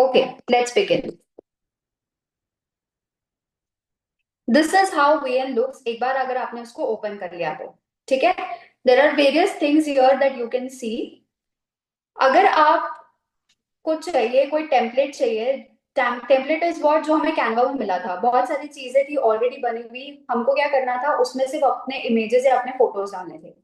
Okay, let's begin. This is how VN looks. एक बार अगर आपने उसको ओपन कर लिया तो ठीक है. There are various things here that you can see. अगर आप को चाहिए कोई टेम्पलेट चाहिए, टेम्पलेट इज व्हाट जो हमें कैनवा में मिला था. बहुत सारी चीजें थी ऑलरेडी बनी हुई, हमको क्या करना था उसमें सिर्फ अपने इमेजेस या अपने फोटोज डालने थे.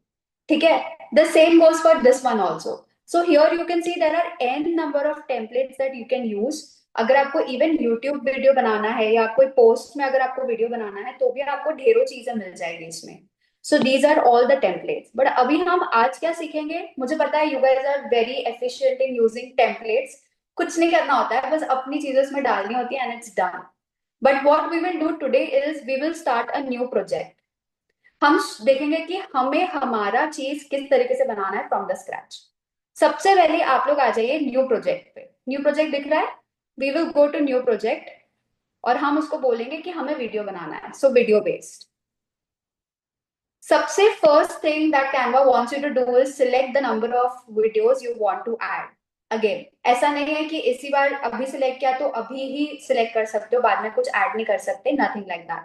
ठीक है. The same goes for this one also. So here you can see there are an number of templates that you can use. अगर आपको इवन यूट्यूब वीडियो बनाना है या कोई पोस्ट में अगर आपको वीडियो बनाना है तो भी आपको ढेरों चीजें मिल जाएगी इसमें. So these are all the templates. But अभी हम आज क्या सीखेंगे, मुझे पता है you guys are very efficient in using templates. कुछ नहीं करना होता है, बस अपनी चीजें उसमें डालनी होती है and it's done. But what we will do today is we will start a new project. हम देखेंगे कि हमें हमारा चीज किस तरीके से बनाना है फ्रॉम द स्क्रैच. सबसे पहले आप लोग आ जाइए न्यू प्रोजेक्ट पे. न्यू प्रोजेक्ट दिख रहा है. We will go to new project और हम उसको बोलेंगे कि हमें वीडियो बनाना है. So video based. सबसे first thing that Canva wants you to do is select the number of videos you want to add. Again ऐसा नहीं है कि इसी बार अभी सिलेक्ट किया तो अभी ही सिलेक्ट कर सकते हो, बाद में कुछ ऐड नहीं कर सकते. Nothing like that.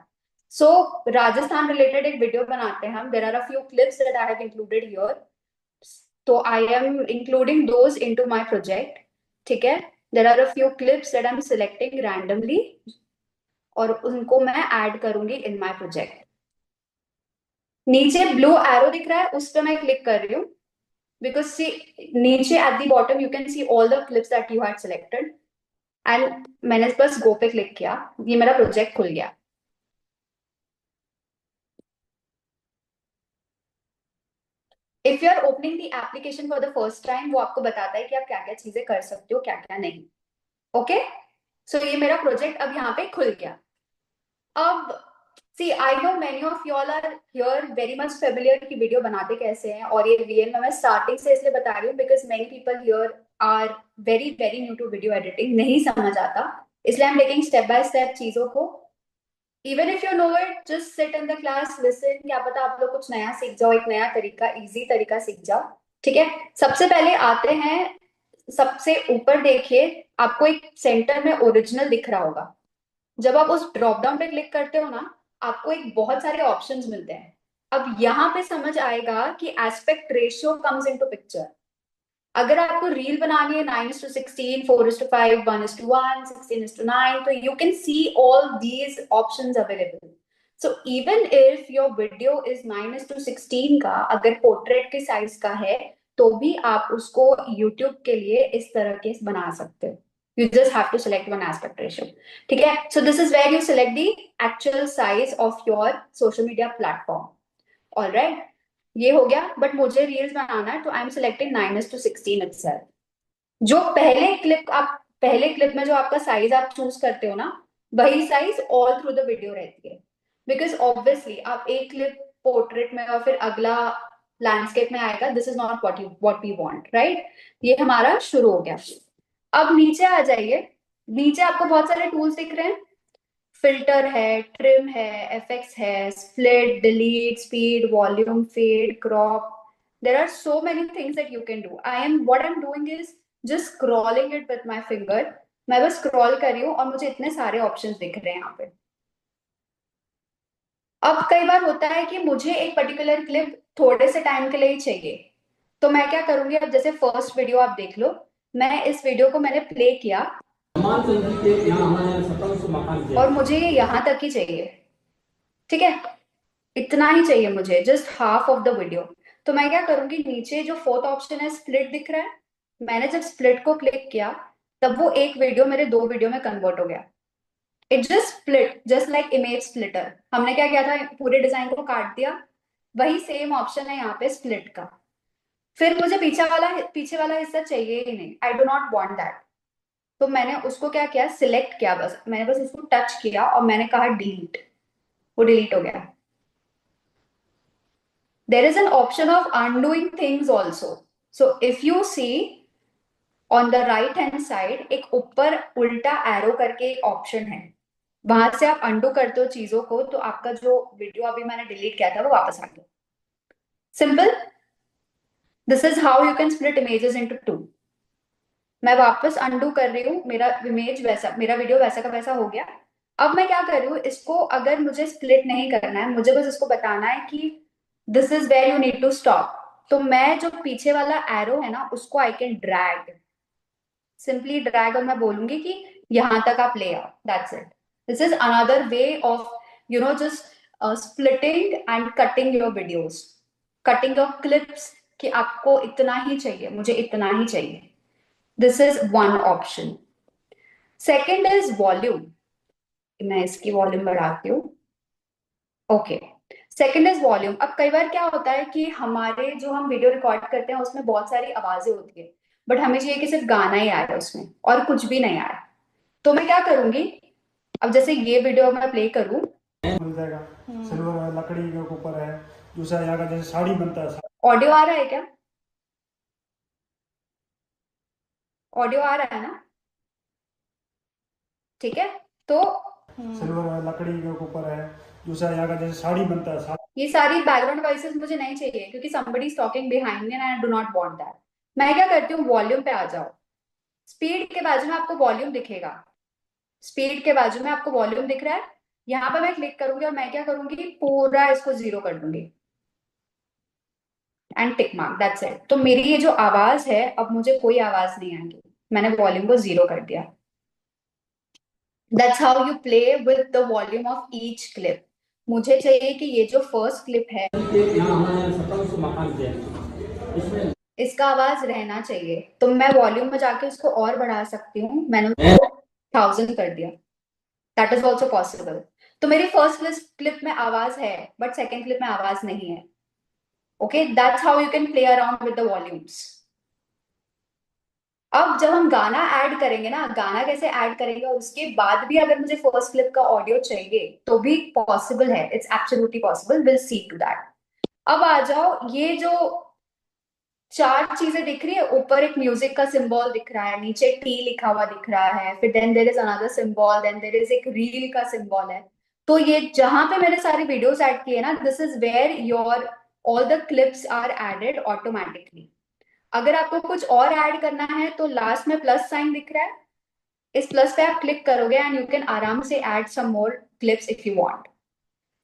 So Rajasthan related एक वीडियो बनाते हैं हम. There are a few clips that I have included here. तो I am including those into my project. ठीक है. There are a few clips that I am selecting randomly और उनको मैं ऐड करूंगी इन माय प्रोजेक्ट. नीचे blue arrow दिख रहा है, उस पर मैं क्लिक कर रही हूँ. बिकॉज सी नीचे at the bottom you can see all the clips that you had selected. And मैंने बस गो पे क्लिक किया, ये मेरा प्रोजेक्ट खुल गया. If you are opening the application for the first time वो आपको बताता है कि आप क्या क्या चीजें कर सकते हो, क्या क्या नहीं. ओके. सो ये मेरा प्रोजेक्ट अब यहाँ पे खुल गया. अब see I know many of you all are here very much familiar की वीडियो बनाते कैसे हैं. और ये वीएन में मैं स्टार्टिंग से इसलिए बता रही हूँ because many people here are very very new to video editing, नहीं समझ आता. इसलिए I am taking step by step चीजों को. Even if you know it just sit in the class listen. क्या पता आप लोग कुछ नया सीख जाओ, एक नया तरीका, इजी तरीका सीख जाओ. ठीक है. सबसे पहले आते हैं, सबसे ऊपर देखिए आपको एक सेंटर में ओरिजिनल दिख रहा होगा. जब आप उस ड्रॉप डाउन पे क्लिक करते हो ना, आपको एक बहुत सारे ऑप्शंस मिलते हैं. अब यहाँ पे समझ आएगा कि aspect ratio comes into picture. अगर आपको रील बनानी है 9:16, 4:5, 1:1, 16:9, तो you can see all these options available. So even if your video is 9:16 का, अगर पोर्ट्रेट के साइज का है तो भी आप उसको यूट्यूब के लिए इस तरह के बना सकते हो. You just have to select one aspect ratio. ठीक है. So this is where you select the actual size of your social media platform. All right. ये हो गया. बट मुझे रील्स बनाना है तो आई एम सिलेक्टिंग 9:16 itself. जो पहले क्लिप में जो आपका साइज आप चूज करते हो ना, वही size all through the video रहती है. बिकॉज ऑब्वियसली आप एक क्लिप पोर्ट्रेट में और फिर अगला लैंडस्केप में आएगा. This is not what we want, right. ये हमारा शुरू हो गया. अब नीचे आ जाइए. नीचे आपको बहुत सारे टूल्स दिख रहे हैं. फिल्टर है, ट्रिम है, एफएक्स है, split, delete, speed, volume, fade, crop. There are so many things that you can do. What I am doing is just scrolling it with my finger. मैं बस स्क्रॉल कर रही हूँ और मुझे इतने सारे ऑप्शंस दिख रहे हैं यहाँ पे. अब कई बार होता है कि मुझे एक पर्टिकुलर क्लिप थोड़े से टाइम के लिए ही चाहिए. तो मैं क्या करूंगी, अब जैसे फर्स्ट वीडियो आप देख लो, मैं इस वीडियो को मैंने प्ले किया और मुझे यहाँ तक ही चाहिए. ठीक है. इतना ही चाहिए मुझे, just half of the video. तो मैं क्या करूंगी, नीचे जो फोर्थ ऑप्शन है स्प्लिट दिख रहा है, मैंने जब स्प्लिट को क्लिक किया तब वो एक वीडियो मेरे दो वीडियो में कन्वर्ट हो गया. It just split just like image splitter. हमने क्या किया था, पूरे डिजाइन को काट दिया. वही सेम ऑप्शन है यहाँ पे स्प्लिट का. फिर मुझे पीछे वाला हिस्सा चाहिए ही नहीं. I do not want that. तो मैंने उसको क्या किया, सिलेक्ट किया, बस मैंने बस उसको टच किया और मैंने कहा डिलीट. वो डिलीट हो गया. there is an option of undoing things also. So if you see on the right hand side एक ऊपर उल्टा एरो करके एक ऑप्शन है, वहां से आप अंडू करते हो चीजों को तो आपका जो वीडियो अभी मैंने डिलीट किया था वो वापस आ गया. Simple. This is how you can split images into two. मैं वापस अंडू कर रही हूँ, मेरा इमेज वैसा, मेरा वीडियो वैसा का वैसा हो गया। अब मैं क्या कर रही हूँ, इसको अगर मुझे स्प्लिट नहीं करना है, मुझे बस इसको बताना है कि this is where you need to stop, तो मैं जो पीछे वाला एरो है ना उसको I can drag, simply drag, और मैं बोलूंगी कि यहां तक आप ले आओ, that's it. This is another way of just splitting and cutting your videos, cutting your clips, कि आपको इतना ही चाहिए, मुझे इतना ही चाहिए। This is one option. Second is volume. मैं इसकी वॉल्यूम बढ़ाती हूँ। Okay, second is volume. अब कई बार क्या होता है कि हमारे जो हम वीडियो रिकॉर्ड करते हैं उसमें बहुत सारी आवाजें होती है, बट हमें चाहिए कि सिर्फ गाना ही आ रहा है उसमें और कुछ भी नहीं आ रहा। तो मैं क्या करूंगी, अब जैसे ये वीडियो मैं प्ले करूं, मिल जाएगा। सिल्वर है, लकड़ी के ऊपर है। दूसरा यहाँ का जैसे साड़ी बनता है। ऑडियो आ रहा है क्या? ऑडियो आ रहा है ना? ठीक है। तो सिल्वर है, लकड़ी के ऊपर है। दूसरा यहाँ का जैसे साड़ी बनता है। ये सारी बैकग्राउंड वॉइसेस मुझे नहीं चाहिए, क्योंकि somebody is talking behind me and I do not want that। मैं क्या करती हूँ, वॉल्यूम पे आ जाओ। स्पीड के बाजू में आपको वॉल्यूम दिखेगा, स्पीड के बाजू में आपको वॉल्यूम दिख रहा है, यहाँ पे मैं क्लिक करूंगी और मैं क्या करूंगी, पूरा इसको 0 कर दूंगी and tick mark, that's it. तो मेरी ये जो आवाज है, अब मुझे कोई आवाज नहीं आएगी, मैंने वॉल्यूम को 0 कर दिया। That's how you play with the volume of each clip. मुझे चाहिए कि ये जो फर्स्ट क्लिप है इसका आवाज रहना चाहिए, तो मैं वॉल्यूम में जाके उसको और बढ़ा सकती हूँ, मैंने उसको 1000 कर दिया, दैट इज ऑल्सो पॉसिबल। तो मेरी फर्स्ट क्लिप में आवाज है बट सेकेंड क्लिप में आवाज नहीं है। Okay, that's how you can play around with the volumes. अब जब हम गाना ऐड करेंगे ना, गाना कैसे ऐड करेंगे और उसके बाद भी अगर मुझे फर्स्ट क्लिप का ऑडियो चाहिए तो भी पॉसिबल है, it's absolutely possible, will see to that. अब आ जाओ, ये जो चार चीजें दिख रही है, ऊपर एक म्यूजिक का सिंबल दिख रहा है, नीचे टी लिखा हुआ दिख रहा है, फिर then there is another symbol, then there is एक रील का सिंबल है। तो ये जहां पे मैंने सारी वीडियोस ऐड की है ना, this is where your all the clips are added automatically. अगर आपको कुछ और ऐड करना है तो लास्ट में प्लस साइन दिख रहा है, इस प्लस पे आप क्लिक करोगे एंड यू कैन आराम से add some more clips if you want.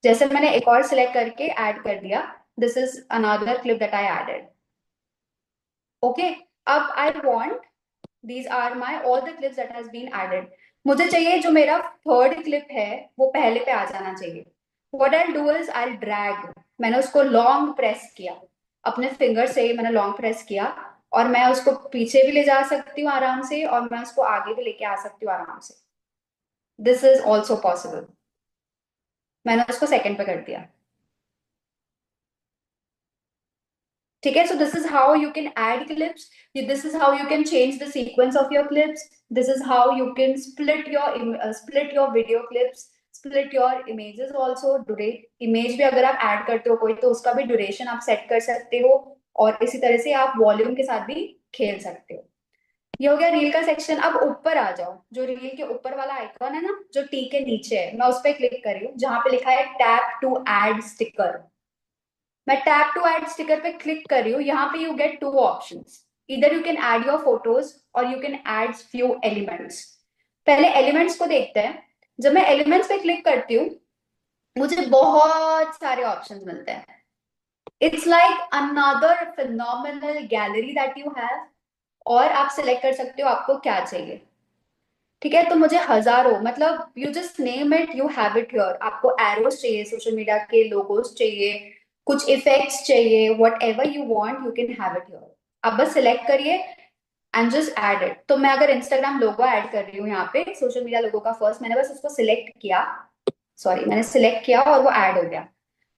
जैसे मैंने एक और सिलेक्ट करके ऐड कर दिया, this is another clip that I added. Okay, अब I want, these are my all the clips that has been added। मुझे चाहिए जो मेरा थर्ड क्लिप है वो पहले पे आ जाना चाहिए। what I'll do is I'll drag, मैंने उसको लॉन्ग प्रेस किया, अपने फिंगर से मैंने लॉन्ग प्रेस किया, और मैं उसको पीछे भी ले जा सकती हूँ आराम से, और मैं उसको आगे भी लेके आ सकती हूँ आराम से। This is also possible. मैंने उसको सेकंड पे कर दिया। ठीक है, so this is how you can add clips, this is how you can change the sequence of your clips, this is how you can split your video clips, split your images also. Image भी अगर आप add करते हो कोई, तो उसका भी duration आप सेट कर सकते हो, और इसी तरह से आप वॉल्यूम के साथ भी खेल सकते हो। ये हो गया रील का सेक्शन। अब ऊपर आ जाओ, जो रील के ऊपर वाला आइकॉन है ना, जो टी के नीचे है, मैं उस पर क्लिक कर रही हूँ जहां पे लिखा है टैप टू एड स्टिकर। मैं टैप टू ऐड स्टिकर पे क्लिक कर रही हूँ, यहाँ पे यू गेट टू ऑप्शंस, इधर you can add your photos और you can add few elements. पहले एलिमेंट्स को देखते हैं। जब मैं एलिमेंट्स पे क्लिक करती हूँ, मुझे बहुत सारे ऑप्शंस मिलते हैं। It's like another phenomenal gallery that you have, और आप सिलेक्ट कर सकते हो आपको क्या चाहिए। ठीक है, तो मुझे हजारों, मतलब you just name it, you have it here. आपको एरोस चाहिए, सोशल मीडिया के लोगोस चाहिए, कुछ इफेक्ट्स चाहिए, what ever you want you can have it here. आप बस सिलेक्ट करिए एंड जस्ट ऐड इट। तो मैं अगर इंस्टाग्राम लोगो ऐड कर रही हूँ यहाँ पे, सोशल मीडिया लोगो का फर्स्ट, मैंने बस उसको सिलेक्ट किया, सॉरी मैंने सिलेक्ट किया और वो ऐड हो गया।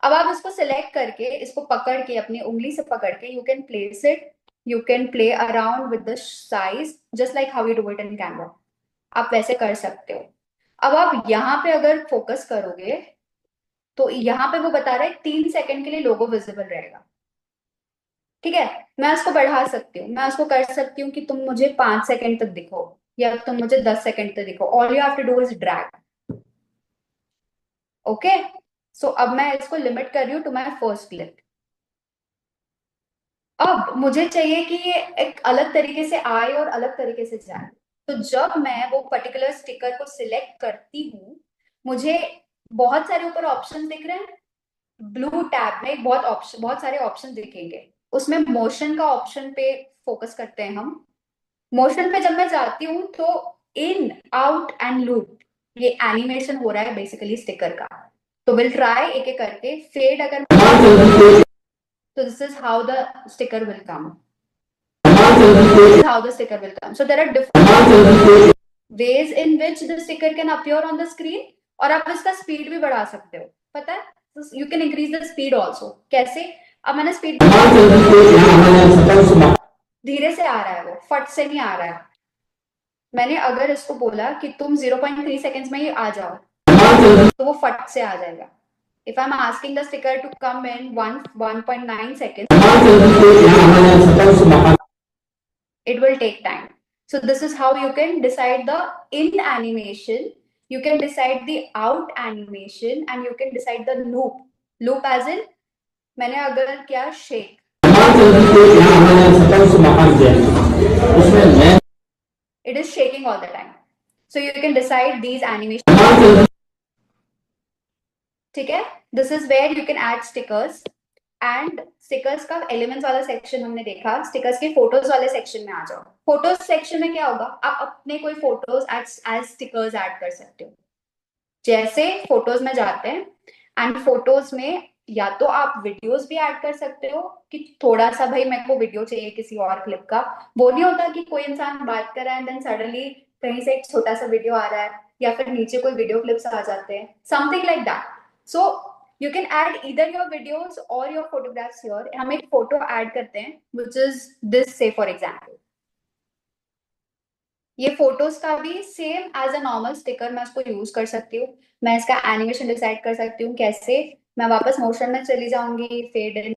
अब आप इसको सिलेक्ट करके, इसको पकड़ के, अपनी उंगली से पकड़ के, you can place it, you can play around with the size just like how you do it in camera. आप वैसे कर सकते हो। अब आप यहाँ पे अगर फोकस करोगे, तो यहाँ पे वो बता रहा है 3 सेकंड के लिए लोगो विजिबल रहेगा। ठीक है, मैं उसको बढ़ा सकती हूँ, मैं उसको कर सकती हूँ कि तुम मुझे 5 सेकंड तक दिखो, या तुम मुझे 10 सेकंड तक दिखो, all you have to do is drag. Okay, so अब मैं इसको लिमिट कर रही हूँ टू माई फर्स्ट क्लिप। अब मुझे चाहिए कि ये एक अलग तरीके से आए और अलग तरीके से जाए। तो जब मैं वो पर्टिकुलर स्टिकर को सिलेक्ट करती हूँ, मुझे बहुत सारे ऊपर ऑप्शन दिख रहे हैं। ब्लू टैब में बहुत सारे ऑप्शन दिखेंगे। उसमें मोशन का ऑप्शन पे फोकस करते हैं हम। मोशन पे जब मैं जाती हूँ तो इन आउट एंड लूप, ये एनिमेशन हो रहा है बेसिकली स्टिकर का। तो विल ट्राई एक एक करके। फेड अगर, तो this is how the sticker will come. This is how the sticker will come. So there are different ways in which the sticker can appear on the screen. और आप इसका speed भी बढ़ा सकते हो, पता है? You can increase the speed also. कैसे? अब मैंने स्पीड, धीरे से आ रहा है, वो फट से नहीं आ रहा है। मैंने अगर इसको बोला कि तुम 0.3 सेकेंड्स में ही आ जाओ, तो वो फट से आ जाएगा। If I am asking the sticker to come in 1.9 seconds, it will take time. So this is how you can decide the in animation, you can decide the out animation, and you can decide the loop as in, मैंने अगर क्या shake, it is shaking all the time. So you can decide these animations. ठीक है? This is where you can add stickers. And stickers का elements वाला section हमने देखा। Stickers के फोटोज वाले सेक्शन में आ जाओ। फोटोज सेक्शन में क्या होगा, आप अपने कोई फोटोज एज स्टिकर्स ऐड कर सकते हो। जैसे फोटोज में जाते हैं, एंड फोटोज में या तो आप वीडियोस भी ऐड कर सकते हो कि थोड़ा सा भाई मेरे को वीडियो चाहिए किसी और क्लिप का। वो नहीं होता कि कोई इंसान बात कर रहा है एंड देन सडनली कहीं से एक छोटा सा वीडियो आ रहा है, या फिर नीचे कोई वीडियो क्लिप्स आ जाते हैं, something like that. So you can add either your videos or your photographs here. हम एक फोटो ऐड करते हैं which is this, say for example. ये फोटोज का भी same as a normal sticker मैं उसको यूज कर सकती हूँ। मैं इसका एनिमेशन डिसाइड कर सकती हूँ कैसे। मैं वापस मोशन में चली जाऊंगी, fade in,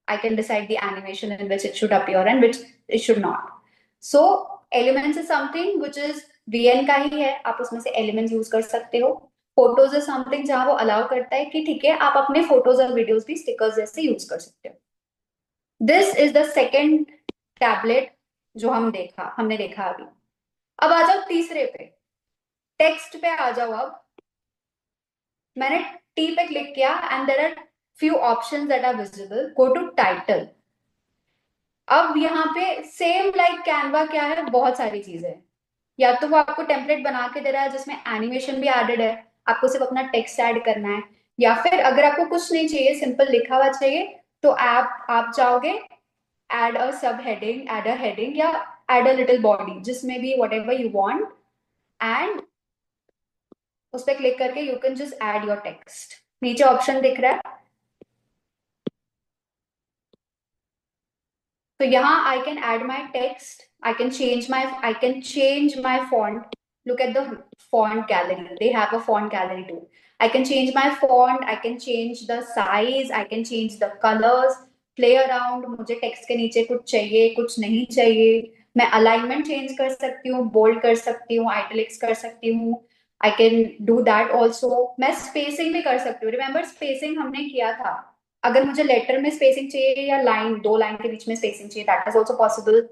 I can decide the animation in which it should appear and which it should not. So elements is something which is VN का ही है, आप उसमें से एलिमेंट्स यूज कर सकते हो। फोटोज इज समथिंग जहां वो अलाउ करता है कि ठीक है आप अपने फोटोज और वीडियोज भी स्टिकर्स जैसे यूज कर सकते हो। This is the second tablet जो हमने देखा अभी। अब आ जाओ तीसरे पे, टेक्स्ट पे आ जाओ। अब मैंने टी पे क्लिक किया and there are few options that are visible. Go to title. अब यहाँ पे सेम लाइक कैनवा क्या है, बहुत सारी चीजें हैं। या तो वो आपको टेम्पलेट बना के दे रहा है जिसमें एनिमेशन भी एडेड है, आपको सिर्फ अपना टेक्स्ट ऐड करना है। या फिर अगर आपको कुछ नहीं चाहिए, सिंपल लिखा हुआ चाहिए, तो आप जाओगे add a sub heading, add a heading, या एड अ लिटिल बॉडी, जिसमें भी whatever you want, and उस पर क्लिक करके you can just add your text. नीचे ऑप्शन दिख रहा है, तो यहाँ I can add my text, I can change my font. Look at the font gallery, they have a font gallery too. I can change my font, I can change the size, I can change the colours, play around. मुझे text के नीचे कुछ चाहिए, कुछ नहीं चाहिए। मैं alignment change कर सकती हूँ, बोल्ड कर सकती हूँ, आइटलिक्स कर सकती हूँ। I can do that also. मैं स्पेसिंग भी कर सकती हूँ। रिमेंबर स्पेसिंग हमने किया था। अगर मुझे लेटर में स्पेसिंग चाहिए या लाइन, दो लाइन के बीच में स्पेसिंग चाहिए, that is also possible.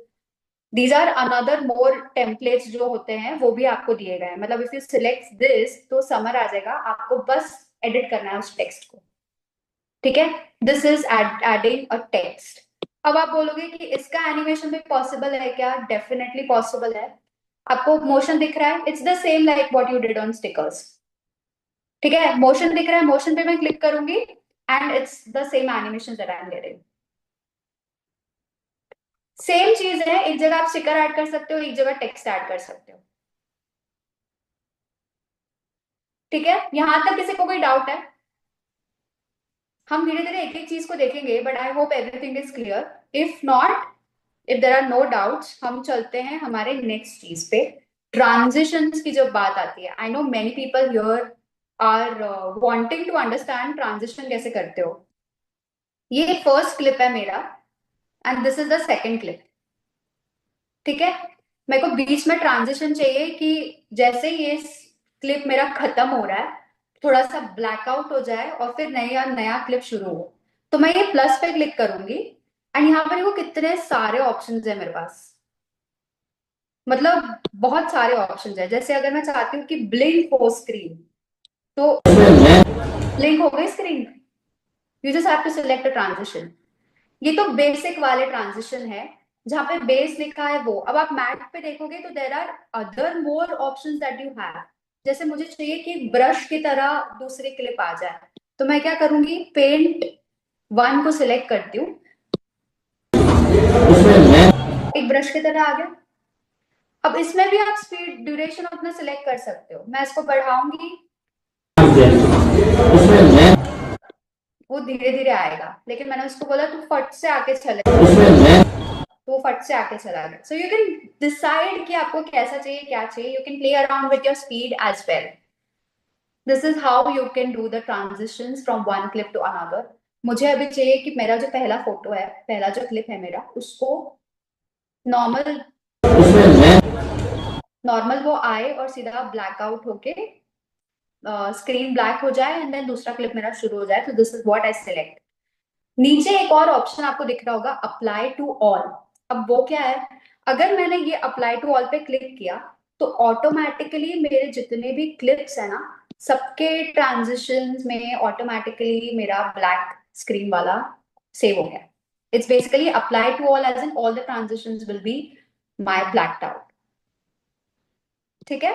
These are another more templates जो होते हैं, वो भी आपको दिए गए हैं। मतलब इफ यू सिलेक्ट दिस तो समर आ जाएगा, आपको बस एडिट करना है उस टेक्स्ट को। ठीक है? This is adding a text. अब आप बोलोगे कि इसका एनिमेशन भी पॉसिबल है क्या? डेफिनेटली पॉसिबल है। आपको मोशन दिख रहा है, it's the same like what you did on stickers. ठीक है? मोशन दिख रहा है, मोशन पे मैं क्लिक करूंगी and it's the same animation that I am getting. Same चीज है, एक जगह आप स्टिकर ऐड कर सकते हो, एक जगह टेक्स्ट ऐड कर सकते हो। ठीक है? यहां तक किसी को कोई डाउट है? हम धीरे धीरे एक एक चीज को देखेंगे, but I hope everything is clear. If not, if there are no doubts, हम चलते हैं हमारे नेक्स्ट चीज पे। ट्रांजिशंस की जब बात आती है, I know many people here are wanting to understand transition कैसे करते हो। ये फर्स्ट क्लिप है मेरा and this is the second clip. ठीक है? मेरे को बीच में ट्रांजिशन चाहिए कि जैसे ये क्लिप मेरा खत्म हो रहा है, थोड़ा सा ब्लैकआउट हो जाए और फिर नया नया क्लिप शुरू हो। तो मैं ये प्लस पे क्लिक करूंगी एंड यहाँ पर देखो कितने सारे ऑप्शंस है मेरे पास, मतलब बहुत सारे ऑप्शंस है। जैसे अगर मैं चाहती हूँ कि ब्लिंक हो स्क्रीन, तो ब्लिंक हो गई screen, you just have to select a transition. ये तो बेसिक वाले ट्रांजिशन है, जहां पे बेस लिखा है वो। अब आप मैट पे देखोगे तो there are other more options that you have. जैसे मुझे चाहिए कि ब्रश की तरह दूसरी क्लिप आ जाए, तो मैं क्या करूंगी, पेंट वन को सिलेक्ट करती हूँ, एक ब्रश की तरह आ गया। अब इसमें भी आप स्पीड ड्यूरेशन अपना सिलेक्ट कर सकते हो, मैं इसको बढ़ाऊंगी, वो धीरे धीरे आएगा, लेकिन मैंने उसको बोला तू फट से आके चले, तो वो फट से आके चला गया। सो यू कैन डिसाइड कि आपको कैसा चाहिए, क्या चाहिए। You can play around with your speed as well. This is how you can do the transition from one clip to another. मुझे अभी चाहिए कि मेरा जो पहला फोटो है, पहला जो क्लिप है मेरा, उसको नॉर्मल नॉर्मल वो आए और सीधा ब्लैकआउट होके स्क्रीन ब्लैक हो जाए, एंड देन दूसरा क्लिप मेरा शुरू हो जाए। तो this is what I select. नीचे एक और ऑप्शन आपको दिख रहा होगा, अप्लाई टू ऑल। अब वो क्या है, अगर मैंने ये अप्लाई टू ऑल पे क्लिक किया, तो ऑटोमेटिकली मेरे जितने भी क्लिप्स है ना, सबके ट्रांजिशंस में ऑटोमेटिकली मेरा ब्लैक स्क्रीन वाला सेव हो गया। It's basically apply to all as in all the transitions will be my blacked out. ठीक है।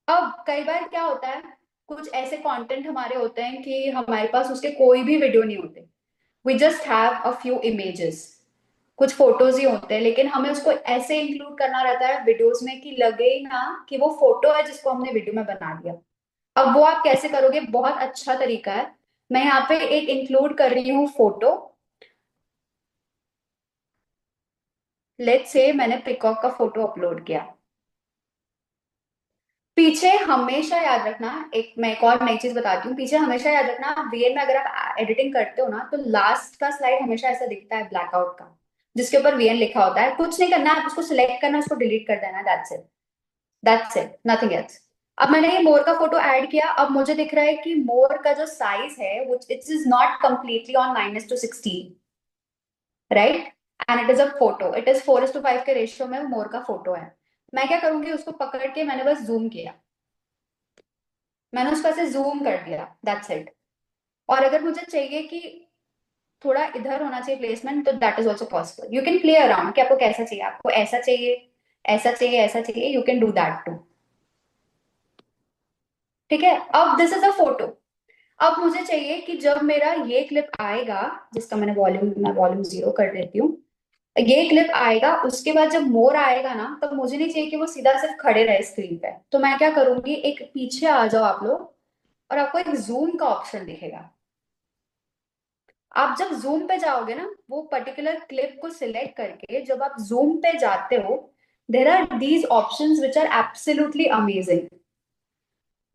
अब कई बार क्या होता है, कुछ ऐसे कंटेंट हमारे होते हैं कि हमारे पास उसके कोई भी वीडियो नहीं होते, we just have a few images, कुछ फोटोज ही होते हैं, लेकिन हमें उसको ऐसे इंक्लूड करना रहता है वीडियोस में कि लगे ही ना कि वो फोटो है जिसको हमने वीडियो में बना दिया। अब वो आप कैसे करोगे, बहुत अच्छा तरीका है। मैं यहाँ पे एक इंक्लूड कर रही हूँ फोटो। लेट्स से मैंने पिकॉक का फोटो अपलोड किया। पीछे हमेशा याद रखना, मैं एक और नई चीज बताती हूँ, पीछे हमेशा याद रखना, वीएन में अगर आप एडिटिंग करते हो ना, तो लास्ट का स्लाइड हमेशा ऐसा दिखता है ब्लैकआउट का, जिसके ऊपर वीएन लिखा होता है। कुछ नहीं करना, आप उसको सिलेक्ट करना, उसको डिलीट कर देना, that's it, that's it, nothing else. अब मैंने ये मोर का फोटो ऐड किया, अब मुझे दिख रहा है कि मोर का जो साइज है वो it is not completely on 9:16, right, and it is a photo, it is 4:5 के रेशियो में मोर का फोटो है। मैं क्या करूंगी, उसको पकड़ के मैंने बस जूम किया, मैंने उसको ऐसे जूम कर दिया, दैट्स इट। और अगर मुझे चाहिए कि थोड़ा इधर होना चाहिए प्लेसमेंट, तो that is also possible. You can play around कि आपको कैसा चाहिए, आपको ऐसा चाहिए, ऐसा चाहिए, ऐसा चाहिए, you can do that too. ठीक है। अब दिस इज अ फोटो। अब मुझे चाहिए कि जब मेरा ये क्लिप आएगा, जिसका मैं वॉल्यूम 0 कर देती हूँ, ये क्लिप आएगा, उसके बाद जब मोर आएगा ना, तब मुझे नहीं चाहिए कि वो सीधा सिर्फ खड़े रहे स्क्रीन पे। तो मैं क्या करूंगी, एक पीछे आ जाओ आप लोग, और आपको एक जूम का ऑप्शन दिखेगा। आप जब जूम पे जाओगे ना, वो पर्टिकुलर क्लिप को सिलेक्ट करके जब आप जूम पे जाते हो, there are these options which are absolutely amazing.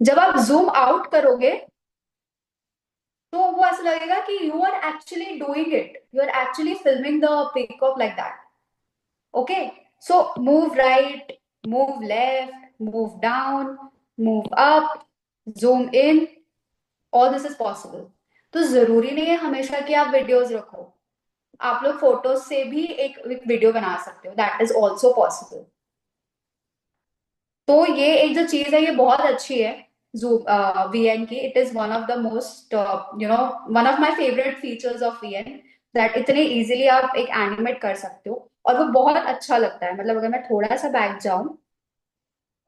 जब आप जूम आउट करोगे, तो वो ऐसा लगेगा कि you are actually doing it, you are actually filming the pickup like that. Okay. So move right, move left, move down, move up, zoom in, all this is possible. तो जरूरी नहीं है हमेशा कि आप वीडियोस रखो, आप लोग फोटोज से भी एक वीडियो बना सकते हो, दैट इज ऑल्सो पॉसिबल। तो ये एक जो चीज है, ये बहुत अच्छी है जूम वीएन की। It is one of the most one of my favourite features of VN, that इतने इजीली आप एक एनिमेट कर सकते हो, और वो बहुत अच्छा लगता है। मतलब अगर मैं थोड़ा सा बैक जाऊं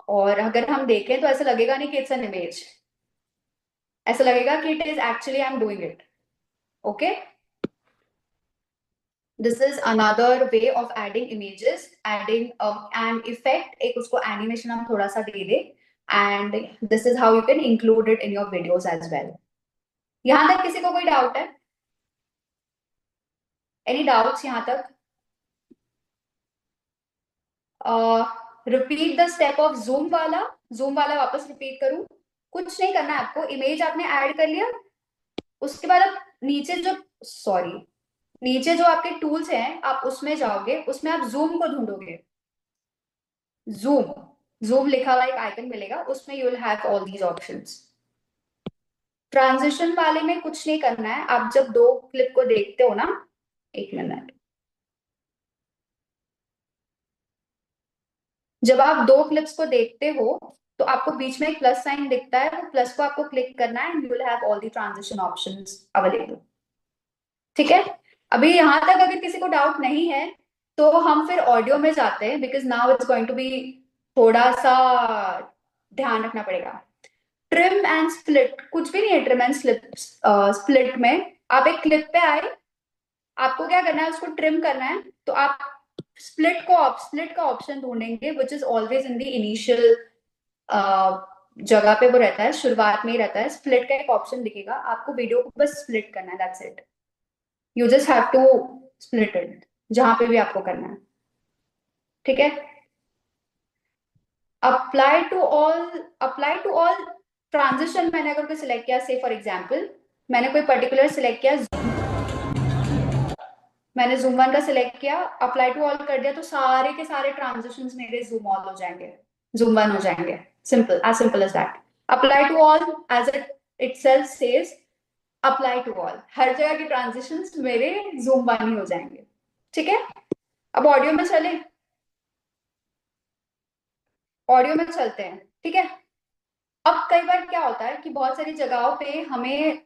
और अगर हम देखें, तो ऐसा लगेगा नहीं कि इट्स एन इमेज, ऐसा लगेगा कि it is actually I am doing it. Okay. This is another way of adding images, adding an effect, एक उसको animation हम थोड़ा सा दे दे, and this is how you can include it in your videos as well. यहाँ तक किसी को कोई डाउट है? एनी डाउट्स यहाँ तक? Repeat the step of zoom वाला, जूम वाला वापस रिपीट करूं? कुछ नहीं करना है आपको, इमेज आपने ऐड कर लिया, उसके बाद आप नीचे जो, सॉरी, नीचे जो आपके टूल्स हैं आप उसमें जाओगे, उसमें आप जूम को ढूंढोगे, जूम, जूम लिखा हुआ एक आइकन मिलेगा, उसमें you will have all these options. Transition वाले में कुछ नहीं करना है, आप जब दो क्लिप को देखते हो ना, एक मिनट। जब आप दो क्लिप्स को देखते हो तो आपको बीच में एक प्लस साइन दिखता है, वो प्लस को आपको क्लिक करना है and you will have all the transition options available. ठीक है। अभी यहां तक अगर किसी को डाउट नहीं है तो हम फिर ऑडियो में जाते हैं, because now it's going to be थोड़ा सा ध्यान रखना पड़ेगा। ट्रिम एंड स्प्लिट कुछ भी नहीं है। ट्रिम एंड स्प्लिट में आप एक क्लिप पे आए, आपको क्या करना है, उसको ट्रिम करना है, तो आप स्प्लिट का ऑप्शन ढूंढेंगे which is always in the initial जगह पे वो रहता है, शुरुआत में ही रहता है। स्प्लिट का एक ऑप्शन दिखेगा, आपको वीडियो को बस स्प्लिट करना है, that's it. You just have to split it जहां पे भी आपको करना है। ठीक है। अप्लाई टू ऑल ट्रांजिशन मैंने अगर कोई सिलेक्ट किया, से फॉर एग्जांपल मैंने कोई पर्टिकुलर सिलेक्ट किया, मैंने जूम वन का सिलेक्ट किया, अप्लाई टू ऑल कर दिया, तो सारे के सारे ट्रांजिशंस मेरे जूम ऑल हो जाएंगे, जूम वन हो जाएंगे। Simple as that. Apply to all as it itself says, apply to all, हर जगह के ट्रांजिशंस मेरे जूम वन ही हो जाएंगे। ठीक है। अब ऑडियो में चले, ऑडियो में चलते हैं। ठीक है। अब कई बार क्या होता है कि बहुत सारी जगहों पे हमें